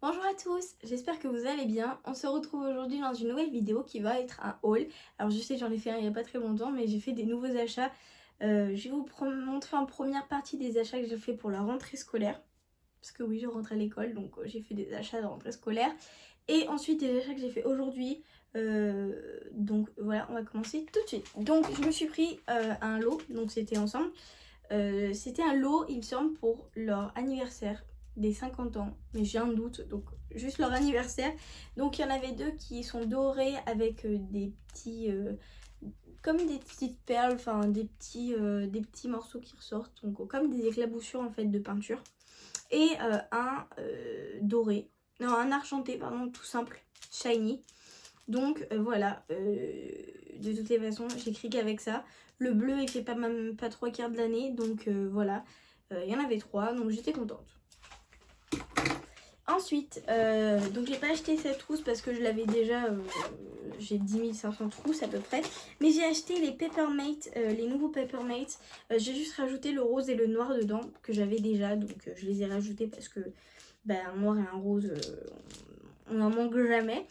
Bonjour à tous, j'espère que vous allez bien. On se retrouve aujourd'hui dans une nouvelle vidéo qui va être un haul. Alors je sais, j'en ai fait un il n'y a pas très longtemps, mais j'ai fait des nouveaux achats. Je vais vous montrer en première partie des achats que j'ai fait pour la rentrée scolaire. Parce que oui, je rentre à l'école, donc j'ai fait des achats de rentrée scolaire. Et ensuite des achats que j'ai fait aujourd'hui. Donc voilà, on va commencer tout de suite. Donc je me suis pris un lot, donc c'était ensemble. C'était un lot, il me semble, pour leur anniversaire des 50 ans, mais j'ai un doute, donc juste leur anniversaire. Donc il y en avait deux qui sont dorés avec des petits, comme des petites perles, enfin des petits morceaux qui ressortent, donc comme des éclaboussures en fait de peinture. Et un doré, non un argenté pardon, tout simple, shiny. Donc voilà, de toutes les façons, j'écris qu'avec ça. Le bleu, il fait même pas 3/4 de l'année, donc voilà. Il y en avait 3, donc j'étais contente. Ensuite, donc j'ai pas acheté cette trousse parce que je l'avais déjà, j'ai 10 500 trousses à peu près. Mais j'ai acheté les Peppermate, les nouveaux Peppermate. J'ai juste rajouté le rose et le noir dedans, que j'avais déjà, donc je les ai rajoutés parce que un noir et un rose, on n'en manque jamais.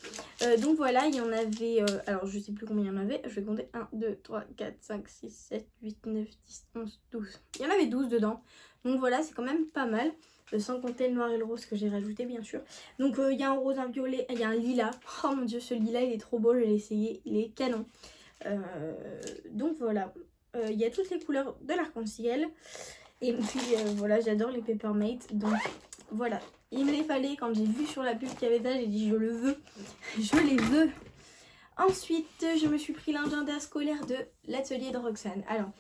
Donc voilà, il y en avait, alors je sais plus combien il y en avait, je vais compter 1, 2, 3, 4, 5, 6, 7, 8, 9, 10, 11, 12. Il y en avait 12 dedans, donc voilà, c'est quand même pas mal, sans compter le noir et le rose que j'ai rajouté bien sûr. Donc il y a un rose, un violet, il y a un lilas, oh mon dieu ce lilas il est trop beau, je l'ai essayé, il est canon. Donc voilà, il y a toutes les couleurs de l'arc-en-ciel. Et puis voilà, j'adore les Peppermate, donc voilà, il me les fallait. Quand j'ai vu sur la pub qu'il y avait ça, j'ai dit je le veux, je les veux. Ensuite, je me suis pris l'agenda scolaire de l'atelier de Roxane. Alors,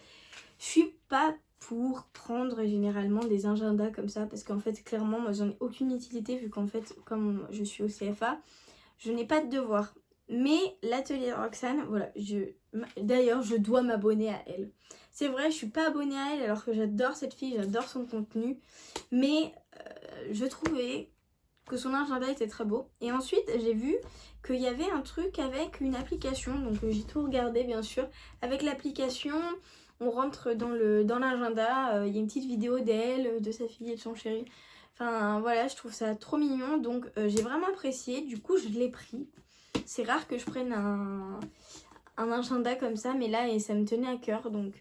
je suis pas pour prendre généralement des agendas comme ça, parce qu'en fait, clairement, moi j'en ai aucune utilité, vu qu'en fait, comme je suis au CFA, je n'ai pas de devoir. Mais l'atelier de Roxane, voilà, d'ailleurs, je dois m'abonner à elle. C'est vrai, je suis pas abonnée à elle alors que j'adore cette fille, j'adore son contenu. Mais je trouvais que son agenda était très beau. Et ensuite, j'ai vu qu'il y avait un truc avec une application. Donc j'ai tout regardé, bien sûr. Avec l'application, on rentre dans l'agenda. Il y a une petite vidéo d'elle, de sa fille et de son chéri. Enfin voilà, je trouve ça trop mignon. Donc j'ai vraiment apprécié. Du coup, je l'ai pris. C'est rare que je prenne un agenda comme ça. Mais là, et ça me tenait à cœur. Donc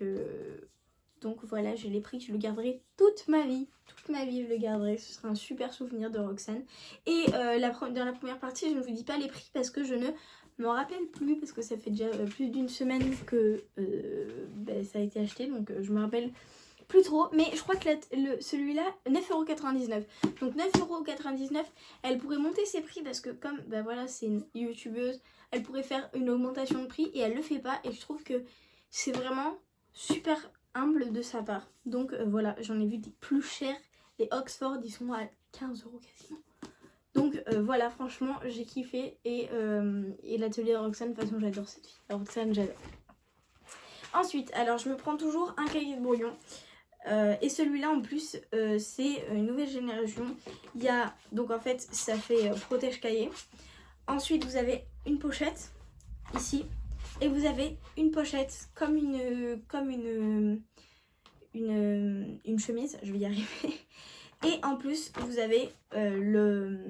voilà, je l'ai pris, je le garderai toute ma vie. Toute ma vie, je le garderai. Ce sera un super souvenir de Roxane. Et dans la première partie, je ne vous dis pas les prix parce que je ne m'en rappelle plus. Parce que ça fait déjà plus d'une semaine que ça a été acheté. Donc je me rappelle plus trop. Mais je crois que celui-là, 9,99€. Donc 9,99€, elle pourrait monter ses prix parce que comme voilà, c'est une youtubeuse, elle pourrait faire une augmentation de prix et elle le fait pas. Et je trouve que c'est vraiment super humble de sa part. Donc voilà, j'en ai vu des plus chers. Les Oxford, ils sont à 15€ quasiment. Donc voilà, franchement, j'ai kiffé. Et l'atelier de Roxane, de toute façon, j'adore cette fille. Roxane, j'adore. Ensuite, alors je me prends toujours un cahier de brouillon. Et celui-là en plus c'est une nouvelle génération. Il y a donc en fait ça fait protège cahier. Ensuite vous avez une pochette ici et vous avez une pochette comme une chemise, je vais y arriver. Et en plus vous avez le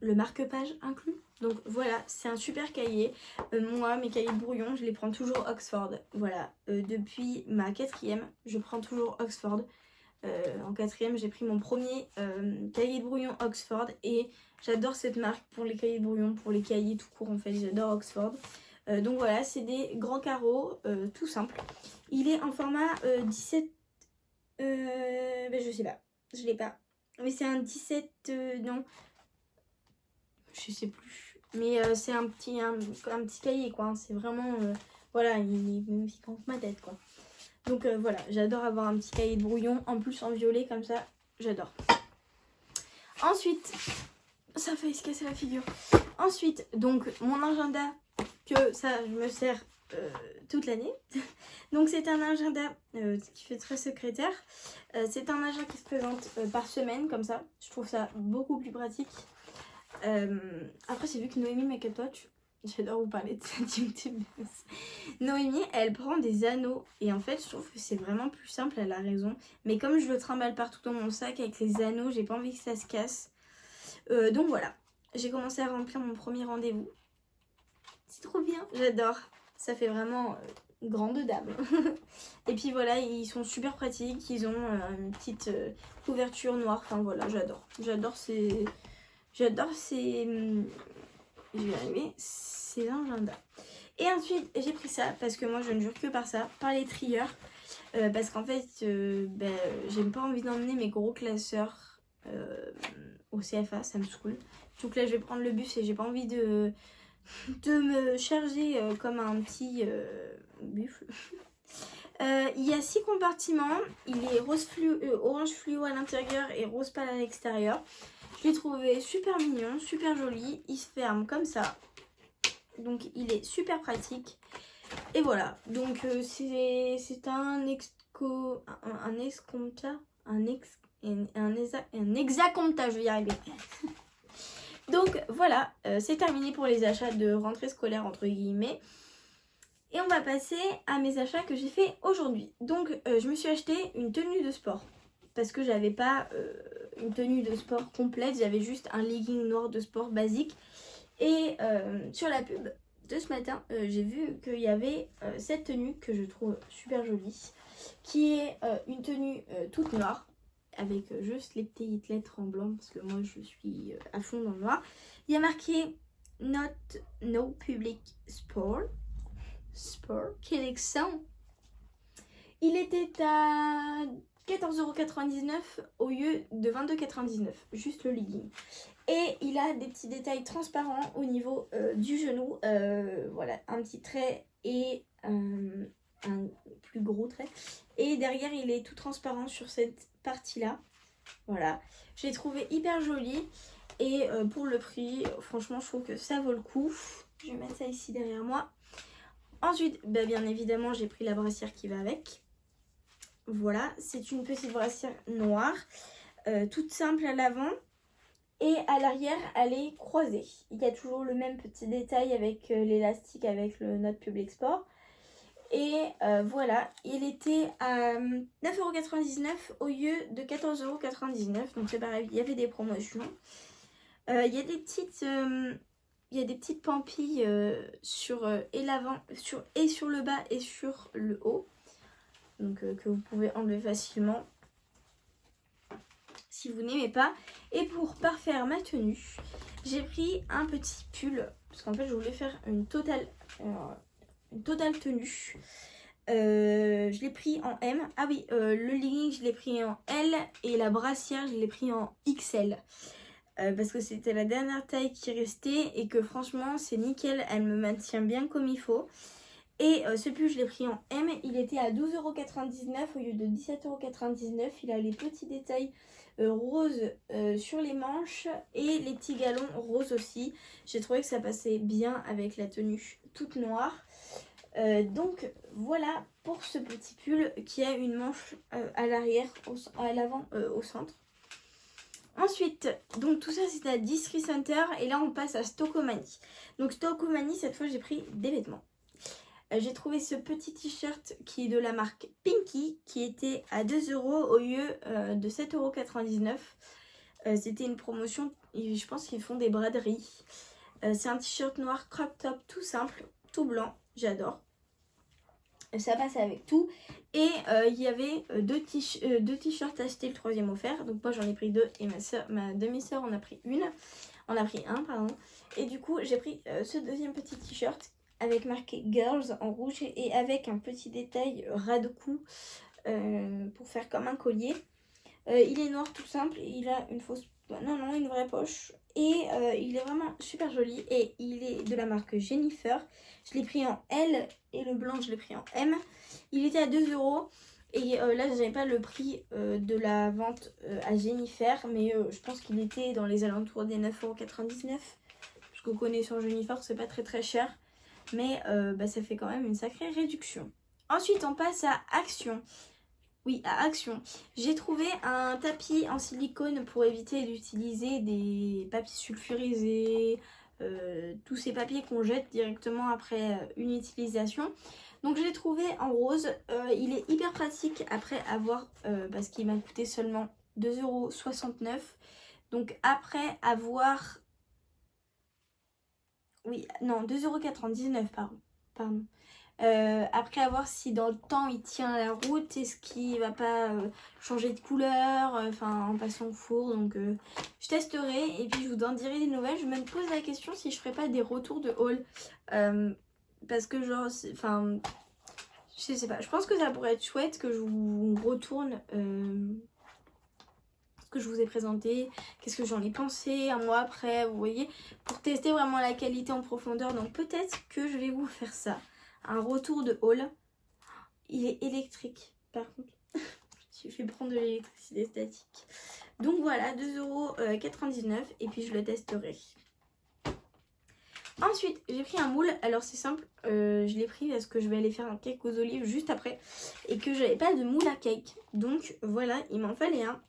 marque-page inclus. Donc voilà, c'est un super cahier. Moi, mes cahiers de brouillon, je les prends toujours Oxford. Voilà, depuis ma 4e, je prends toujours Oxford. En 4e, j'ai pris mon premier cahier de brouillon Oxford. Et j'adore cette marque pour les cahiers de brouillon, pour les cahiers tout court en fait. J'adore Oxford. Donc voilà, c'est des grands carreaux, tout simple. Il est en format 17... je sais pas, je l'ai pas. Mais c'est un 17... non... Je sais plus. Mais c'est un petit cahier quoi. C'est vraiment... voilà, il est même plus grand que ma tête quoi. Donc voilà, j'adore avoir un petit cahier de brouillon. En plus en violet comme ça, j'adore. Ensuite, ça a failli se casser la figure. Ensuite, donc mon agenda, que ça je me sers toute l'année. Donc c'est un agenda qui fait très secrétaire. C'est un agenda qui se présente par semaine comme ça. Je trouve ça beaucoup plus pratique. Après j'ai vu que Noémie Makeup Watch, j'adore vous parler de cette youtubeuse. Noémie elle prend des anneaux et en fait je trouve que c'est vraiment plus simple, elle a raison. Mais comme je le trimballe partout dans mon sac avec les anneaux, j'ai pas envie que ça se casse. Donc voilà, j'ai commencé à remplir mon premier rendez-vous. C'est trop bien, j'adore. Ça fait vraiment grande dame. Et puis voilà, ils sont super pratiques. Ils ont une petite couverture noire. Enfin voilà, j'adore. J'adore ces... Je vais y arriver. C'est l'agenda. Et ensuite, j'ai pris ça parce que moi, je ne jure que par ça. Par les trieurs. Parce qu'en fait, j'ai pas envie d'emmener mes gros classeurs au CFA. Ça me saoule. Donc là, je vais prendre le bus et j'ai pas envie de me charger comme un petit buffle. Il y a 6 compartiments. Il est orange fluo à l'intérieur et rose pâle à l'extérieur. Je l'ai trouvé super mignon, super joli. Il se ferme comme ça. Donc il est super pratique. Et voilà. Donc c'est un hexacompta, je vais y arriver. Donc voilà, c'est terminé pour les achats de rentrée scolaire entre guillemets. Et on va passer à mes achats que j'ai fait aujourd'hui. Donc je me suis acheté une tenue de sport. Parce que j'avais pas une tenue de sport complète. J'avais juste un legging noir de sport basique. Et sur la pub de ce matin, j'ai vu qu'il y avait cette tenue que je trouve super jolie. Qui est une tenue toute noire. Avec juste les petites lettres en blanc. Parce que moi je suis à fond dans le noir. Il y a marqué No Public Sport Collection. Il était à 14,99€ au lieu de 22,99€. Juste le legging. Et il a des petits détails transparents au niveau du genou. Voilà, un petit trait et un plus gros trait. Et derrière, il est tout transparent sur cette partie-là. Voilà. Je l'ai trouvé hyper joli. Et pour le prix, franchement, je trouve que ça vaut le coup. Je vais mettre ça ici derrière moi. Ensuite, bien évidemment, j'ai pris la brassière qui va avec. Voilà, c'est une petite brassière noire, toute simple à l'avant. Et à l'arrière, elle est croisée. Il y a toujours le même petit détail avec l'élastique, avec le Not Public Sport. Et voilà, il était à 9,99€ au lieu de 14,99€. Donc c'est pareil, il y avait des promotions. Il y a des petites pampilles sur le bas et sur le haut. Donc que vous pouvez enlever facilement si vous n'aimez pas. Et pour parfaire ma tenue, j'ai pris un petit pull. Parce qu'en fait je voulais faire une totale tenue. Je l'ai pris en M. Ah oui, le legging je l'ai pris en L. Et la brassière je l'ai pris en XL. Parce que c'était la dernière taille qui restait et que franchement c'est nickel, elle me maintient bien comme il faut. Et ce pull je l'ai pris en M, il était à 12,99€ au lieu de 17,99€. Il a les petits détails roses sur les manches et les petits galons roses aussi. J'ai trouvé que ça passait bien avec la tenue toute noire. Donc voilà pour ce petit pull qui a une manche à l'arrière, à l'avant, au centre. Ensuite, donc tout ça c'est à District Center et là on passe à Stockomanie. Donc Stockomanie, cette fois j'ai pris des vêtements. J'ai trouvé ce petit t-shirt qui est de la marque Pinky qui était à 2€ au lieu de 7,99€. C'était une promotion, et je pense qu'ils font des braderies. C'est un t-shirt noir crop top tout simple, tout blanc, j'adore. Ça passe avec tout. Et il y avait deux t-shirts achetés, le troisième offert. Donc moi j'en ai pris 2 et ma demi-sœur en a pris une. On a pris un, pardon. Et du coup j'ai pris ce deuxième petit t-shirt avec marqué Girls en rouge et avec un petit détail ras de cou pour faire comme un collier. Il est noir tout simple. Il a une fausse... Non, une vraie poche. Et il est vraiment super joli. Et il est de la marque Jennifer. Je l'ai pris en L et le blanc je l'ai pris en M. Il était à 2€. Et là je n'avais pas le prix de la vente à Jennifer. Mais je pense qu'il était dans les alentours des 9,99€. Parce que connaissant Jennifer c'est pas très cher. Mais ça fait quand même une sacrée réduction. Ensuite on passe à Action. Oui, à Action. J'ai trouvé un tapis en silicone pour éviter d'utiliser des papiers sulfurisés, tous ces papiers qu'on jette directement après une utilisation. Donc je l'ai trouvé en rose. Il est hyper pratique après avoir, parce qu'il m'a coûté seulement 2,69€. Donc après avoir... Oui, non, 2,99 €, pardon. Après avoir si dans le temps il tient la route, est-ce qu'il va pas changer de couleur, enfin en passant au four. Donc je testerai et puis je vous en dirai des nouvelles. Je me pose la question si je ferai pas des retours de haul. Parce que genre, enfin, je sais pas, je pense que ça pourrait être chouette que je vous retourne ce que je vous ai présenté, qu'est-ce que j'en ai pensé un mois après, vous voyez, pour tester vraiment la qualité en profondeur. Donc peut-être que je vais vous faire ça. Un retour de haul. Il est électrique par contre. Je vais prendre de l'électricité statique. Donc voilà, 2,99 € et puis je le testerai. Ensuite, j'ai pris un moule. Alors c'est simple, je l'ai pris parce que je vais aller faire un cake aux olives juste après. Et que j'avais pas de moule à cake. Donc voilà, il m'en fallait un.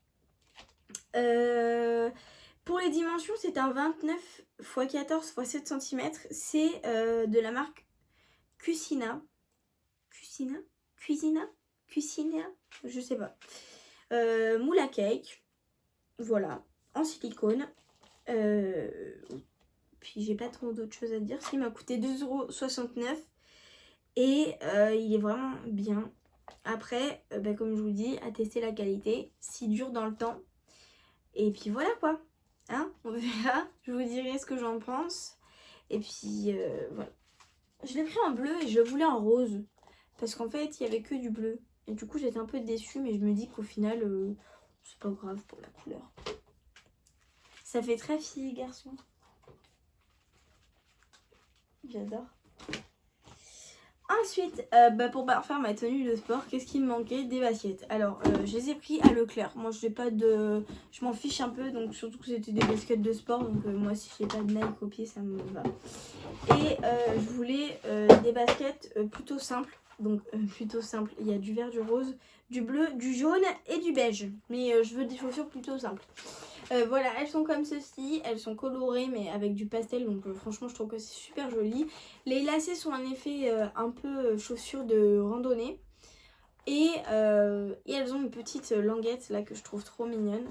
Pour les dimensions, c'est un 29 x 14 x 7 cm. C'est de la marque Cucina, je sais pas. Moule à cake, voilà, en silicone. Puis j'ai pas trop d'autres choses à dire. Il m'a coûté 2,69 € et il est vraiment bien. Après, comme je vous dis, à tester la qualité, si dure dans le temps. Et puis voilà quoi. Hein, on verra. Je vous dirai ce que j'en pense. Et puis voilà. Je l'ai pris en bleu et je le voulais en rose. Parce qu'en fait, il n'y avait que du bleu. Et du coup, j'étais un peu déçue. Mais je me dis qu'au final, c'est pas grave pour la couleur. Ça fait très fille garçon. J'adore. Ensuite, pour faire ma tenue de sport, qu'est-ce qui me manquait? Des baskets. Alors, je les ai pris à Leclerc. Moi, je m'en fiche un peu. Donc, surtout que c'était des baskets de sport. Donc, moi, si j'ai pas de Nike au pied, ça me va. Et je voulais des baskets plutôt simples. Donc, plutôt simples. Il y a du vert, du rose, du bleu, du jaune et du beige. Mais je veux des chaussures plutôt simples. Voilà, elles sont comme ceci, elles sont colorées mais avec du pastel, donc franchement je trouve que c'est super joli. Les lacets sont en effet un peu chaussures de randonnée. Et elles ont une petite languette là que je trouve trop mignonne.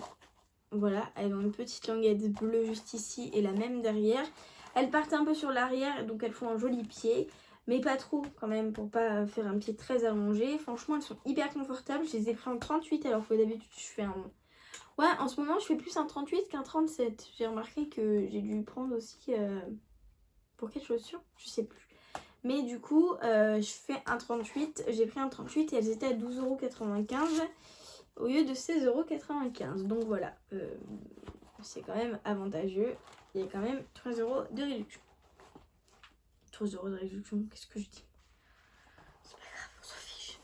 Voilà, elles ont une petite languette bleue juste ici et la même derrière. Elles partent un peu sur l'arrière, donc elles font un joli pied. Mais pas trop quand même pour pas faire un pied très allongé. Franchement elles sont hyper confortables, je les ai pris en 38 alors que d'habitude je fais un... Ouais, en ce moment, je fais plus un 38 qu'un 37. J'ai remarqué que j'ai dû prendre aussi... pour quelle chaussure? Je sais plus. Mais du coup, je fais un 38. J'ai pris un 38 et elles étaient à 12,95 € au lieu de 16,95 €. Donc voilà, c'est quand même avantageux. Il y a quand même 3 € de réduction. 3 € de réduction, qu'est-ce que je dis? C'est pas grave, on s'en fiche.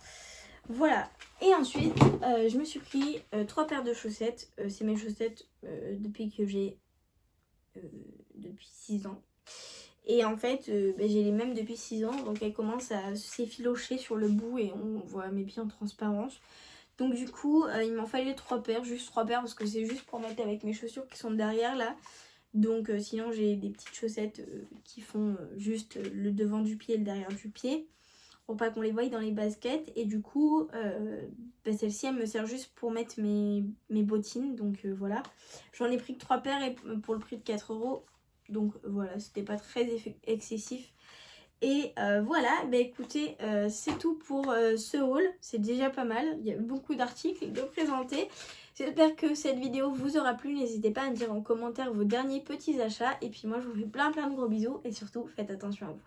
Voilà. Et ensuite, je me suis pris 3 paires de chaussettes. C'est mes chaussettes depuis que j'ai... depuis 6 ans. Et en fait, j'ai les mêmes depuis 6 ans. Donc elles commencent à s'effilocher sur le bout et on voit mes pieds en transparence. Donc du coup, il m'en fallait 3 paires. Juste 3 paires parce que c'est juste pour mettre avec mes chaussures qui sont derrière là. Donc sinon, j'ai des petites chaussettes qui font juste le devant du pied et le derrière du pied. Pour pas qu'on les voie dans les baskets. Et du coup, celle-ci, elle me sert juste pour mettre mes bottines. Donc voilà. J'en ai pris que 3 paires et pour le prix de 4 €. Donc voilà, c'était pas très excessif. Et voilà, écoutez, c'est tout pour ce haul. C'est déjà pas mal. Il y a beaucoup d'articles de présenter. J'espère que cette vidéo vous aura plu. N'hésitez pas à me dire en commentaire vos derniers petits achats. Et puis moi, je vous fais plein de gros bisous. Et surtout, faites attention à vous.